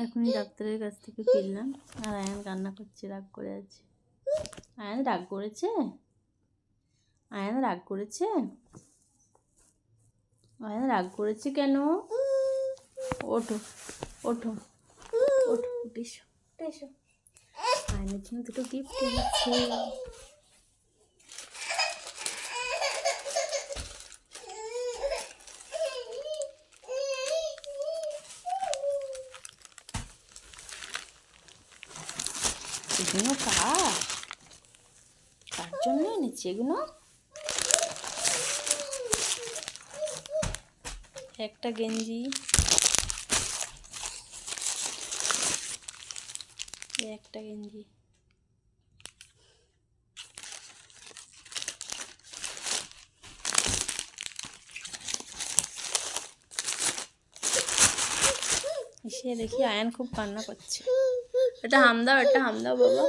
এখনই ডাক্তারের কাছ থেকে ফিরলাম, আর আয়ান কান্না করছে, রাগ করে আছে। আয়ান রাগ করেছে? আয়ান রাগ করেছে? আয়ান রাগ করেছে কেন? ওঠো ওঠো ওঠো, উঠে এসো, উঠে এসো। আয়নের জন্য দুটো গিফট এনেছে। এগুলো কার জন্য এনেছি এগুলো? একটা গেঞ্জি, একটা গেঞ্জি, এসে দেখি আয়ান খুব কান্না করছে। এটা হাম দাও, এটা হাম দাও বাবা।